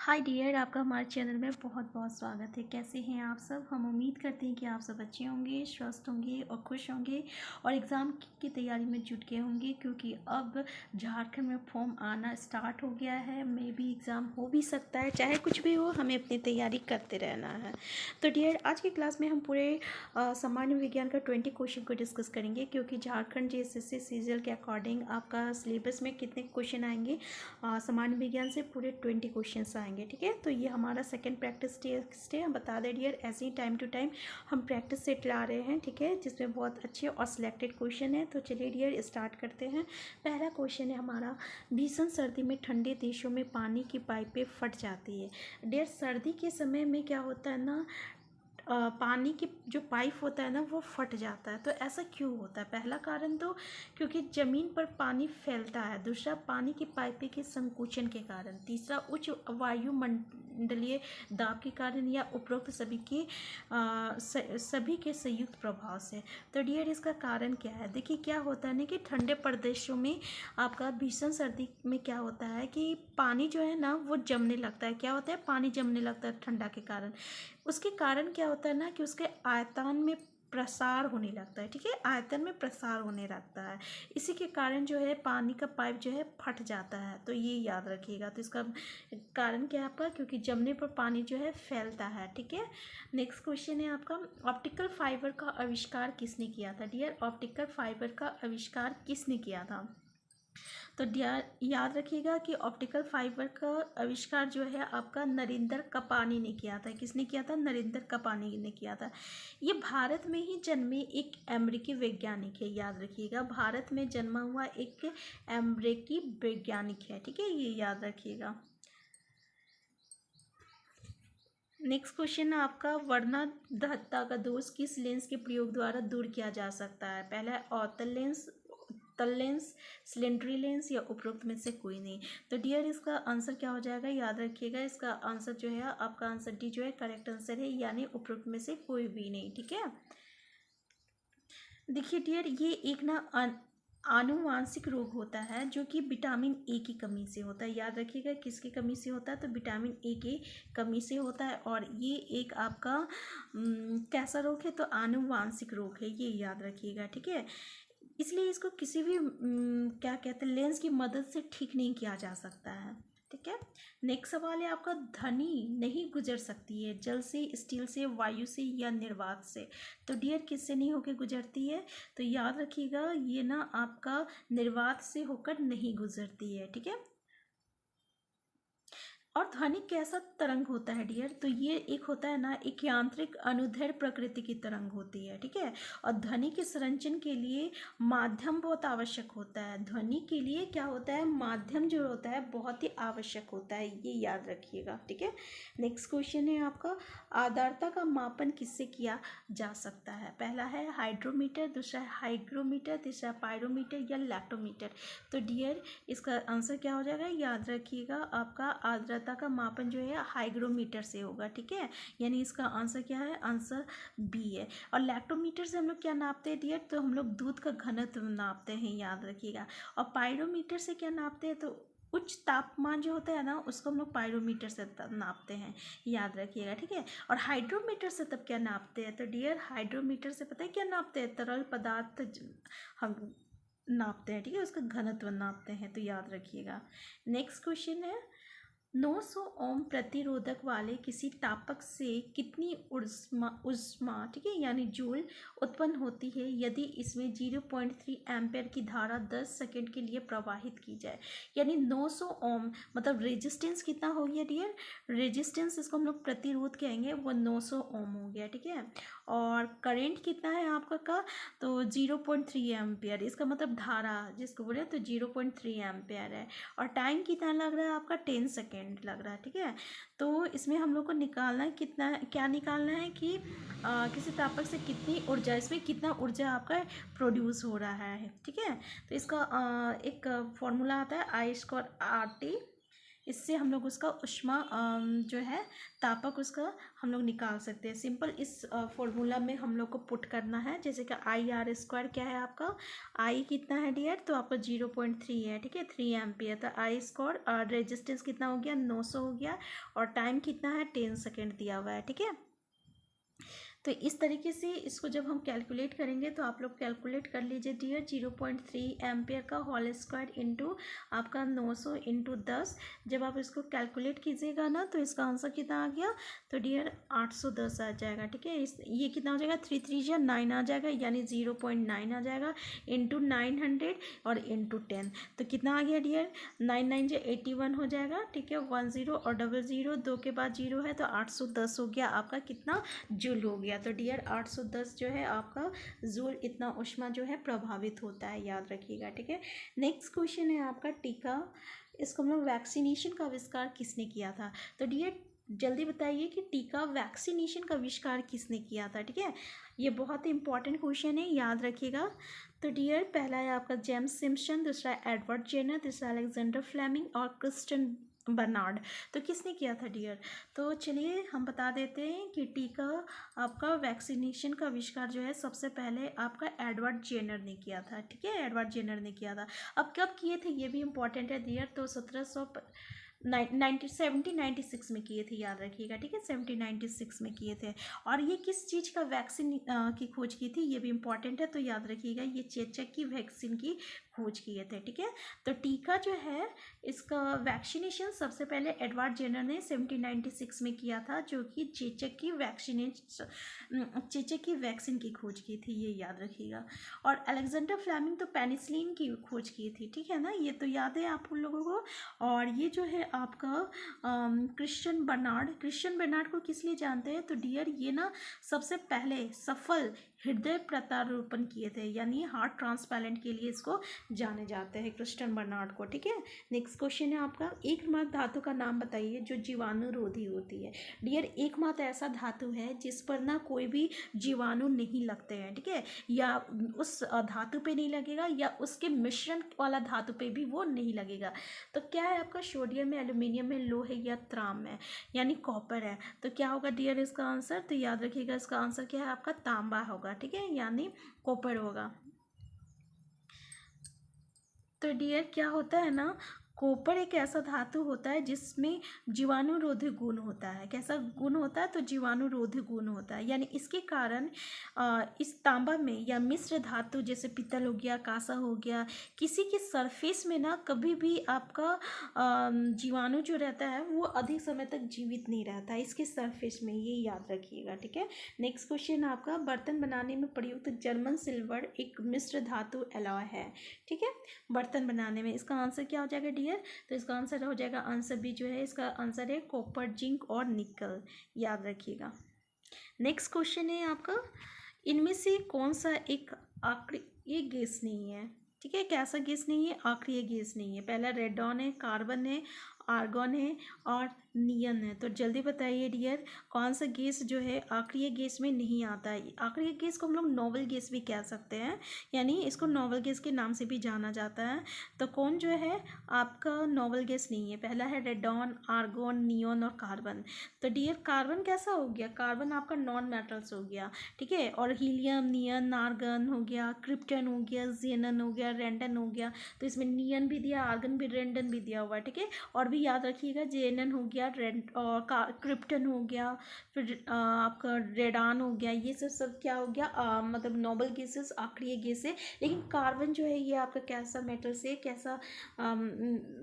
Hi dear, आपका हमारे channel में बहुत बहुत स्वागत है। कैसे हैं आप सब? हम उम्मीद करते हैं कि आप सब अच्छे होंगे, स्वस्थ होंगे और खुश होंगे और एग्ज़ाम की तैयारी में जुट गए होंगे, क्योंकि अब झारखंड में फॉर्म आना स्टार्ट हो गया है। मे भी एग्ज़ाम हो भी सकता है, चाहे कुछ भी हो, हमें अपनी तैयारी करते रहना है। तो डियर, आज की क्लास में हम पूरे सामान्य विज्ञान का 20 क्वेश्चन को डिस्कस करेंगे, क्योंकि झारखंड JSSC सीजीएल के अकॉर्डिंग आपका सिलेबस में कितने क्वेश्चन आएंगे सामान्य विज्ञान से, पूरे 20 क्वेश्चन आएंगे। ठीक है, तो ये हमारा सेकंड प्रैक्टिस टेस्ट है। हम बता दें डियर, ऐसे ही टाइम टू टाइम हम प्रैक्टिस सेट ला रहे हैं, ठीक है, जिसमें बहुत अच्छे और सिलेक्टेड क्वेश्चन है। तो चलिए डियर, स्टार्ट करते हैं। पहला क्वेश्चन है हमारा, भीषण सर्दी में ठंडे देशों में पानी की पाइपें फट जाती है। डियर, सर्दी के समय में क्या होता है ना, पानी की जो पाइप होता है ना, वो फट जाता है। तो ऐसा क्यों होता है? पहला कारण तो क्योंकि ज़मीन पर पानी फैलता है। दूसरा, पानी की पाइपें के संकुचन के कारण। तीसरा, उच्च वायुमंडलीय दाब के कारण, या उपरोक्त सभी के संयुक्त प्रभाव से। तो डियर, इसका कारण क्या है? देखिए, क्या होता है ना कि ठंडे प्रदेशों में आपका भीषण सर्दी में क्या होता है कि पानी जो है ना, वो जमने लगता है। क्या होता है? पानी जमने लगता है ठंडा के कारण। उसके कारण क्या होता है ना कि उसके आयतन में प्रसार होने लगता है। ठीक है, आयतन में प्रसार होने लगता है। इसी के कारण जो है पानी का पाइप जो है फट जाता है। तो ये याद रखिएगा। तो इसका कारण क्या है आपका? क्योंकि जमने पर पानी जो है फैलता है। ठीक है, नेक्स्ट क्वेश्चन है आपका, ऑप्टिकल फाइबर का आविष्कार किसने किया था? डियर, ऑप्टिकल फाइबर का आविष्कार किसने किया था? तो याद रखिएगा कि ऑप्टिकल फाइबर का आविष्कार जो है आपका नरेंद्र कपानी ने किया था। किसने किया था? नरेंद्र कपानी ने किया था। ये भारत में ही जन्मे एक अमेरिकी वैज्ञानिक है। याद रखिएगा, भारत में जन्मा हुआ एक अमेरिकी वैज्ञानिक है। ठीक है, ये याद रखिएगा। नेक्स्ट क्वेश्चन है आपका, वर्णद्रव्यता का दोष किस लेंस के प्रयोग द्वारा दूर किया जा सकता है? पहला है अवतल लेंस, तल लेंस, सिलेंडरी लेंस, या उपरोक्त में से कोई नहीं। तो डियर, इसका आंसर क्या हो जाएगा? याद रखिएगा, इसका आंसर जो है आपका आंसर डी जो है करेक्ट आंसर है, यानी उपरोक्त में से कोई भी नहीं। ठीक है, देखिए डियर, ये एक ना आनुवांशिक रोग होता है जो कि विटामिन ए की कमी से होता है। याद रखिएगा, किसकी कमी से होता है? तो विटामिन ए की कमी से होता है। और ये एक आपका कैसा रोग है? तो आनुवांशिक रोग है, ये याद रखिएगा। ठीक है, इसलिए इसको किसी भी क्या कहते हैं, लेंस की मदद से ठीक नहीं किया जा सकता है। ठीक है, नेक्स्ट सवाल है आपका, ध्वनि नहीं गुजर सकती है जल से, स्टील से, वायु से, या निर्वात से। तो डियर, किससे नहीं होकर गुजरती है? तो याद रखिएगा, ये ना आपका निर्वात से होकर नहीं गुजरती है। ठीक है, और ध्वनि कैसा तरंग होता है डियर? तो ये एक होता है ना, एक यांत्रिक अनुदैर्ध्य प्रकृति की तरंग होती है। ठीक है, और ध्वनि के संरचन के लिए माध्यम बहुत आवश्यक होता है। ध्वनि के लिए क्या होता है? माध्यम जो होता है बहुत ही आवश्यक होता है, ये याद रखिएगा। ठीक है, नेक्स्ट क्वेश्चन है आपका, आर्द्रता का मापन किससे किया जा सकता है? पहला है हाइड्रोमीटर, दूसरा है हाइग्रोमीटर, तीसरा पायरोमीटर, या लैक्टोमीटर। तो डियर, इसका आंसर क्या हो जाएगा? याद रखिएगा, आपका आर्द्रता का मापन जो है हाइग्रोमीटर से होगा। ठीक है, यानी इसका आंसर क्या है? आंसर बी है। और लैक्टोमीटर से हम लोग क्या नापते हैं डियर? तो हम लोग दूध का घनत्व नापते हैं, याद रखिएगा। और पायरोमीटर से क्या नापते हैं? तो उच्च तापमान जो होता है ना, उसको हम लोग पायरोमीटर से नापते हैं, याद रखिएगा। ठीक है, और हाइड्रोमीटर से तब क्या नापते हैं? तो डियर, हाइड्रोमीटर से पता है क्या नापते हैं? तरल पदार्थ हम नापते हैं। ठीक है, उसका घनत्व नापते हैं, तो याद रखिएगा। नेक्स्ट क्वेश्चन है, 900 ओम प्रतिरोधक वाले किसी तापक से कितनी उष्मा ठीक है, यानी जूल उत्पन्न होती है यदि इसमें 0.3 एम्पेयर की धारा 10 सेकंड के लिए प्रवाहित की जाए? यानी 900 ओम मतलब रेजिस्टेंस कितना हो गया डियर? रेजिस्टेंस, इसको हम लोग प्रतिरोध कहेंगे, वो 900 ओम हो गया। ठीक है, और करंट कितना है आपका का? तो 0.3 एम्पेयर, इसका मतलब धारा जिसको बोले तो 0.3 एम्पेयर है। और टाइम कितना लग रहा है आपका? 10 सेकेंड लग रहा है। ठीक है, तो इसमें हम लोग को निकालना है कितना, क्या निकालना है कि किसी तापक से कितनी ऊर्जा, इसमें कितना ऊर्जा आपका प्रोड्यूस हो रहा है। ठीक है, तो इसका एक फॉर्मूला आता है I स्क्वायर RT इससे हम लोग उसका ऊष्मा जो है तापक उसका हम लोग निकाल सकते हैं। सिंपल इस फॉर्मूला में हम लोग को पुट करना है, जैसे कि IR² क्या है आपका, आई कितना है डियर, तो आपका 0.3 है, ठीक है, 3 एम्पियर। तो I², रेजिस्टेंस कितना हो गया, 900 हो गया, और टाइम कितना है, 10 सेकेंड दिया हुआ है, ठीक है। तो इस तरीके से इसको जब हम कैलकुलेट करेंगे तो आप लोग कैलकुलेट कर लीजिए डियर, 0.3 एम्पियर का होल स्क्वायर इंटू आपका 900 इंटू 10। जब आप इसको कैलकुलेट कीजिएगा ना तो इसका आंसर कितना आ गया, तो डियर 810 आ जाएगा, ठीक है। इस ये कितना हो जाएगा, 3 3 या 9 आ जाएगा, यानी 0.9 आ जाएगा इंटू 900 और इंटू 10, तो कितना आ गया डियर, 9 9 से 81 हो जाएगा, ठीक है। 10 और 00, 2 के बाद 0 है, तो 810 हो गया आपका कितना, जूल हो गया। तो डियर 810 जो है आपका जूल, इतना ऊष्मा जो है प्रभावित होता है, याद रखिएगा, ठीक है। नेक्स्ट क्वेश्चन है आपका टीका, इसको हम लोग वैक्सीनेशन का आविष्कार किसने किया था। तो डियर जल्दी बताइए कि टीका वैक्सीनेशन का आविष्कार किसने किया था, ठीक है। ये बहुत ही इंपॉर्टेंट क्वेश्चन है, याद रखिएगा। तो डियर पहला है आपका जेम्स सिम्पसन, दूसरा है एडवर्ड जेनर, तीसरा अलेक्जेंडर फ्लेमिंग और क्रिस्टियन बर्नार्ड। तो किसने किया था डियर, तो चलिए हम बता देते हैं कि टीका आपका वैक्सीनेशन का आविष्कार जो है सबसे पहले आपका एडवर्ड जेनर ने किया था, ठीक है, एडवर्ड जेनर ने किया था। अब कब किए थे ये भी इंपॉर्टेंट है डियर, तो 1796 में किए थे, याद रखिएगा, ठीक है, 1796 में किए थे। और ये किस चीज़ का वैक्सीन की खोज की थी, ये भी इंपॉर्टेंट है, तो याद रखिएगा, ये चेचक की वैक्सीन की खोज किए थे, ठीक है। तो टीका जो है इसका वैक्सीनेशन सबसे पहले एडवर्ड जेनर ने 1796 में किया था, जो कि चेचक की वैक्सीन की खोज की थी, ये याद रखिएगा। और अलेक्जेंडर फ्लेमिंग तो पेनिसिलिन की खोज की थी, ठीक है ना, ये तो याद है आप लोगों को। और ये जो है आपका क्रिश्चियन बर्नार्ड को किस लिए जानते हैं, तो डियर ये ना सबसे पहले सफल हृदय प्रत्यारोपण किए थे, यानी हार्ट ट्रांसप्लांट के लिए इसको जाने जाते हैं क्रिश्चियन बर्नार्ड को, ठीक है। नेक्स्ट क्वेश्चन है आपका, एकमात्र धातु का नाम बताइए जो जीवाणुरोधी होती है। डियर एकमात्र ऐसा धातु है जिस पर ना कोई भी जीवाणु नहीं लगते हैं, ठीक है, या उस धातु पे नहीं लगेगा, या उसके मिश्रण वाला धातु पे भी वो नहीं लगेगा। तो क्या है आपका, सोडियम है, एल्यूमिनियम है, लोहे या तांबा है, यानी कॉपर है। तो क्या होगा डियर इसका आंसर, तो याद रखिएगा इसका आंसर क्या है आपका, तांबा होगा, ठीक है, यानी कॉपर होगा। तो डियर क्या होता है ना, कॉपर एक ऐसा धातु होता है जिसमें जीवाणुरोधी गुण होता है। कैसा गुण होता है, तो जीवाणुरोधी गुण होता है, यानी इसके कारण इस तांबा में या मिश्र धातु जैसे पीतल हो गया, कांसा हो गया, किसी के सरफेस में ना कभी भी आपका जीवाणु जो रहता है वो अधिक समय तक जीवित नहीं रहता है इसके सरफेस में, ये याद रखिएगा, ठीक है। नेक्स्ट क्वेश्चन आपका, बर्तन बनाने में प्रयुक्त जर्मन सिल्वर एक मिश्र धातु एलॉय है, ठीक है, बर्तन बनाने में। इसका आंसर क्या हो जाएगा डियर, तो इसका आंसर हो जाएगा, आंसर बी जो है इसका आंसर है कॉपर, जिंक और निकल, याद रखिएगा। नेक्स्ट क्वेश्चन है आपका, इनमें से कौन सा एक अक्रिय गैस नहीं है, ठीक है, कैसा गैस नहीं है, अक्रिय गैस नहीं है। पहला रेडॉन है, कार्बन है, आर्गन है और नियन है। तो जल्दी बताइए डियर, कौन सा गैस जो है अक्रिय गैस में नहीं आता है। अक्रिय गैस को हम लोग नोबल गैस भी कह सकते हैं, यानी इसको नोबल गैस के नाम से भी जाना जाता है। तो कौन जो है आपका नोबल गैस नहीं है, पहला है रेडॉन, आर्गन, नियॉन और कार्बन। तो डियर कार्बन कैसा हो गया, कार्बन आपका नॉन मेटल्स हो गया, ठीक है। और हीलियम, नियन, आर्गन हो गया, क्रिप्टन हो गया, जेनन हो गया, रेंडन हो गया। तो इसमें नियन भी दिया, आर्गन भी, रेंडन भी दिया हुआ है, ठीक है। और भी याद रखिएगा, जेनन हो गया, क्रिप्टन हो गया, फिर आपका रेडान हो गया, ये सब क्या हो गया, मतलब नोबल गैसेस, अक्रिय गैस है। लेकिन कार्बन जो है ये आपका कैसा मेटल से, कैसा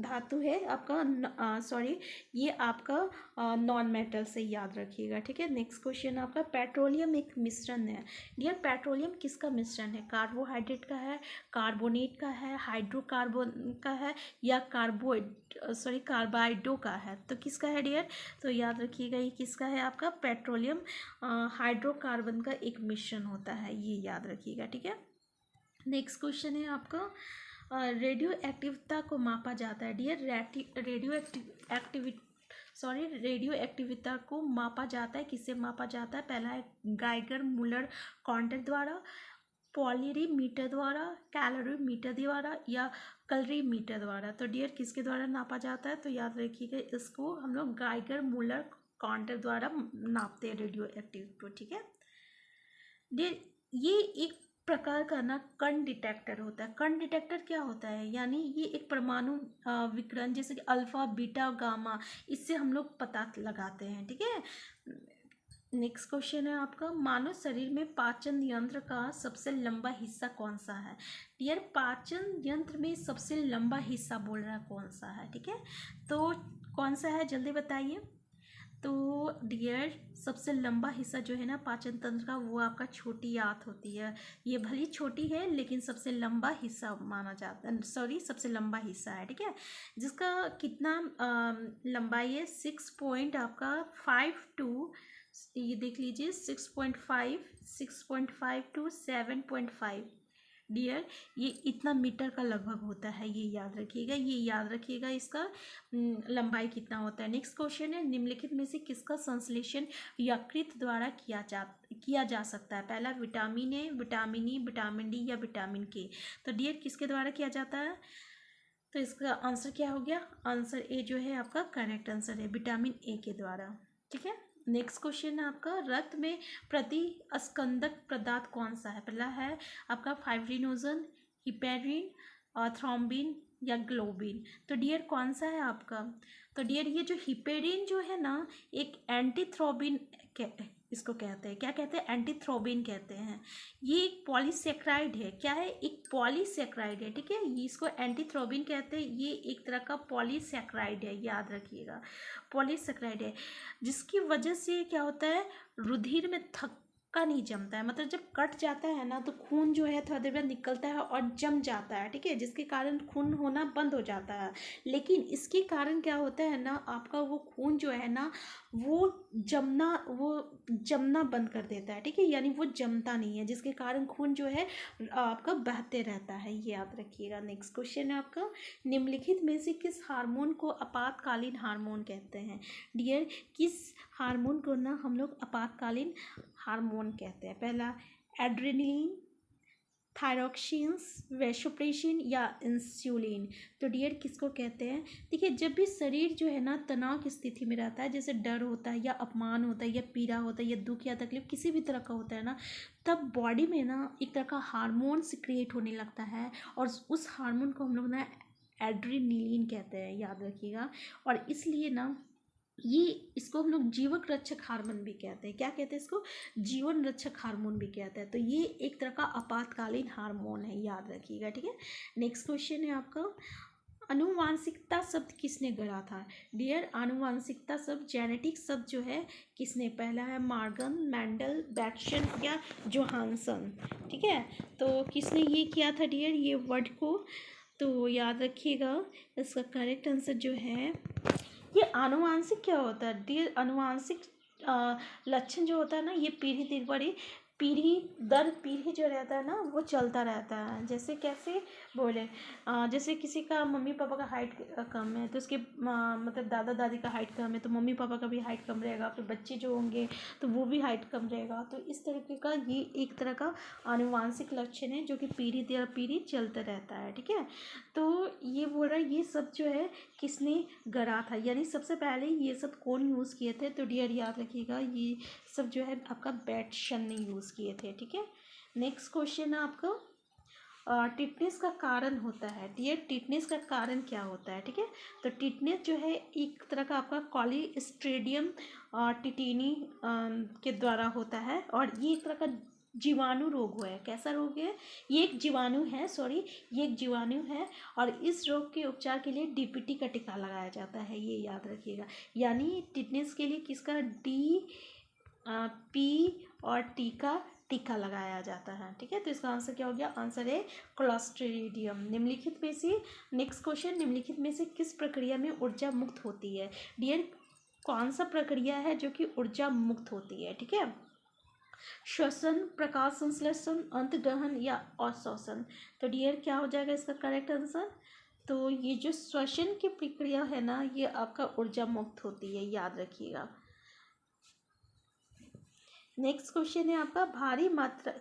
धातु है आपका, सॉरी ये आपका नॉन मेटल से, याद रखिएगा, ठीक है। नेक्स्ट क्वेश्चन आपका, पेट्रोलियम एक मिश्रण है। डियर पेट्रोलियम किसका मिश्रण है, कार्बोहाइड्रेट का है, कार्बोनेट का है, हाइड्रोकार्बन का है, या कार्बाइडो का है। तो किसका है डियर, तो याद रखिएगा ये किसका है आपका, पेट्रोलियम हाइड्रोकार्बन का एक मिश्रण होता है, ये याद रखिएगा, ठीक है। नेक्स्ट क्वेश्चन है आपका, रेडियो एक्टिविता को मापा जाता है। डियर रेडियो एक्टिविता को मापा जाता है, किससे मापा जाता है, पहला है गाइगर मूलर कॉन्टेक्ट द्वारा, पॉलिरीमीटर द्वारा, कैलोरीमीटर द्वारा या कैलोरीमीटर द्वारा। तो डियर किसके द्वारा नापा जाता है? तो याद रखिएगा इसको हम लोग गाइगर मूलर काउंटर द्वारा नापते हैं रेडियो एक्टिव को। ठीक है डियर, ये एक प्रकार का ना कण डिटेक्टर होता है। कण डिटेक्टर क्या होता है? यानी ये एक परमाणु विकिरण जैसे कि अल्फा बीटा गामा, इससे हम लोग पता लगाते हैं। ठीक है, नेक्स्ट क्वेश्चन है आपका, मानव शरीर में पाचन यंत्र का सबसे लंबा हिस्सा कौन सा है? डियर पाचन यंत्र में सबसे लंबा हिस्सा बोल रहा है कौन सा है? ठीक है, तो कौन सा है जल्दी बताइए। तो डियर सबसे लंबा हिस्सा जो है ना पाचन तंत्र का, वो आपका छोटी आंत होती है। ये भली छोटी है लेकिन सबसे लंबा हिस्सा माना जाता है, सॉरी सबसे लंबा हिस्सा है। ठीक है, जिसका कितना लंबाई है 6 आपका 5 टू, ये देख लीजिए 6.5 टू 7.5 डियर, ये इतना मीटर का लगभग होता है। ये याद रखिएगा, ये याद रखिएगा इसका लंबाई कितना होता है। नेक्स्ट क्वेश्चन है, निम्नलिखित में से किसका संश्लेषण यकृत द्वारा किया जा सकता है? पहला vitamin A, vitamin E, vitamin D या विटामिन के। तो डियर किसके द्वारा किया जाता है? तो इसका आंसर क्या हो गया? आंसर ए जो है आपका करेक्ट आंसर है, विटामिन ए के द्वारा। ठीक है, नेक्स्ट क्वेश्चन है आपका, रक्त में प्रतिस्कंदक पदार्थ कौन सा है? पहला है आपका फाइब्रिनोजन, हिपेरिन और थ्रोम्बिन या ग्लोबिन। तो डियर कौन सा है आपका? तो डियर ये जो हिपेरिन जो है ना, एक एंटीथ्रोबिन इसको कहते हैं, क्या कहते हैं? एंटीथ्रोबिन कहते हैं। ये एक पॉलीसेक्राइड है। क्या है? एक पॉलीसेक्राइड है। ठीक है, ये इसको एंटीथ्रोबिन कहते हैं। ये एक तरह का पॉलीसेक्राइड है, याद रखिएगा पॉलीसेक्राइड है, जिसकी वजह से क्या होता है, रुधिर में थक्का नहीं जमता है। मतलब जब कट जाता है ना तो खून जो है थोड़ा देर बाद निकलता है और जम जाता है। ठीक है, जिसके कारण खून होना बंद हो जाता है। लेकिन इसके कारण क्या होता है ना, आपका वो खून जो है ना वो जमना बंद कर देता है। ठीक है, यानी वो जमता नहीं है, जिसके कारण खून जो है आपका बहते रहता है, ये याद रखिएगा। नेक्स्ट क्वेश्चन है आपका, निम्नलिखित में से किस हार्मोन को आपातकालीन हार्मोन कहते हैं? डियर किस हार्मोन को ना हम लोग आपातकालीन हार्मोन कहते हैं? पहला एड्रेनलिन, थायरोक्सिन्स, वेसोप्रेसिन या इंसुलिन। तो डियर किसको कहते हैं? देखिए, जब भी शरीर जो है ना तनाव की स्थिति में रहता है, जैसे डर होता है या अपमान होता है या पीड़ा होता है या दुख या तकलीफ किसी भी तरह का होता है ना, तब बॉडी में ना एक तरह का हार्मोन सिक्रिएट होने लगता है, और उस हार्मोन को हम लोग ना एड्रेनलिन कहते हैं, याद रखिएगा। और इसलिए ना ये इसको हम लोग जीवन रक्षक हार्मोन भी कहते हैं। क्या कहते हैं इसको? जीवन रक्षक हार्मोन भी कहते हैं। तो ये एक तरह का आपातकालीन हार्मोन है, याद रखिएगा। ठीक है, नेक्स्ट क्वेश्चन है आपका, आनुवांशिकता शब्द किसने गढ़ा था? डियर आनुवांशिकता शब्द, जेनेटिक शब्द जो है किसने? पहला है मॉर्गन, मेंडल, बैक्सन या जोहानसन। ठीक है, तो किसने ये किया था डियर ये वर्ड को? तो याद रखिएगा इसका करेक्ट आंसर जो है, ये आनुवांशिक क्या होता है डियर? आनुवांशिक लक्षण जो होता है ना, ये पीढ़ी दर पीढ़ी जो रहता है ना वो चलता रहता है। जैसे कैसे बोले, जैसे किसी का मम्मी पापा का हाइट कम है तो उसके मतलब दादा दादी का हाइट कम है तो मम्मी पापा का भी हाइट कम रहेगा, फिर बच्चे जो होंगे तो वो भी हाइट कम रहेगा। तो इस तरीके का ये एक तरह का आनुवांशिक लक्षण है जो कि पीढ़ी दर पीढ़ी चलता रहता है। ठीक है, तो ये बोल रहा है ये सब जो है किसने गढ़ा था, यानी सबसे पहले ये सब कौन यूज़ किए थे? तो डियर याद रखिएगा ये सब जो है आपका बैटसन ने यूज़ किए थे। ठीक है, नेक्स्ट क्वेश्चन है आपका, टिटनेस का कारण होता है। डियर टिटनेस का कारण क्या होता है? ठीक है, तो टिटनेस जो है एक तरह का आपका कॉलीस्ट्रीडियम टिटेनी के द्वारा होता है, और ये एक तरह का जीवाणु रोग है। कैसा रोग है? ये एक जीवाणु है, सॉरी ये एक जीवाणु है, और इस रोग के उपचार के लिए डीपीटी का टीका लगाया जाता है, ये याद रखिएगा। यानी टिटनेस के लिए किसका पी और टी का टीका लगाया जाता है। ठीक है, तो इसका आंसर क्या हो गया? आंसर है क्लोस्ट्रीडियम। निम्नलिखित में से, नेक्स्ट क्वेश्चन, निम्नलिखित में से किस प्रक्रिया में ऊर्जा मुक्त होती है? डियर कौन सा प्रक्रिया है जो कि ऊर्जा मुक्त होती है? ठीक है, श्वसन, प्रकाश संश्लेषण, अंतदहन या अवशोषण। तो डियर क्या हो जाएगा इसका करेक्ट आंसर? तो ये जो श्वसन की प्रक्रिया है ना ये आपका ऊर्जा मुक्त होती है, याद रखिएगा। नेक्स्ट क्वेश्चन है आपका, भारी मात्रा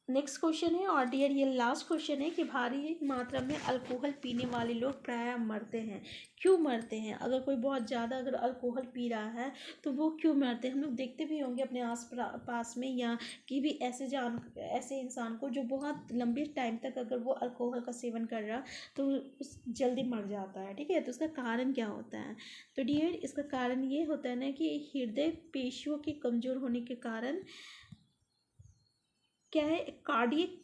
नेक्स्ट क्वेश्चन है, और डियर ये लास्ट क्वेश्चन है कि भारी मात्रा में अल्कोहल पीने वाले लोग प्रायः मरते हैं, क्यों मरते हैं? अगर कोई बहुत ज़्यादा अगर अल्कोहल पी रहा है तो वो क्यों मरते हैं? हम लोग देखते भी होंगे अपने आस पास में, या कि भी ऐसे इंसान को जो बहुत लंबे टाइम तक अगर वो अल्कोहल का सेवन कर रहा तो उस जल्दी मर जाता है, ठीक है। तो उसका कारण क्या होता है? तो डियर इसका कारण ये होता है ना कि हृदय पेशियों के कमज़ोर होने के कारण क्या है, कार्डियक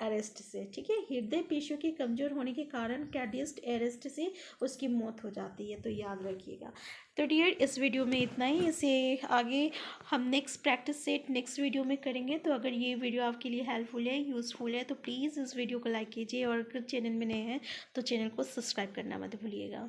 अरेस्ट से, ठीक है। हृदय पेशियों के कमज़ोर होने के कारण कार्डियक अरेस्ट से उसकी मौत हो जाती है, तो याद रखिएगा। तो डियर इस वीडियो में इतना ही, इसे आगे हम next practice set next video में करेंगे। तो अगर ये वीडियो आपके लिए हेल्पफुल है, यूज़फुल है, तो प्लीज़ इस वीडियो को लाइक कीजिए, और अगर चैनल में नए हैं तो चैनल को सब्सक्राइब करना मत भूलिएगा।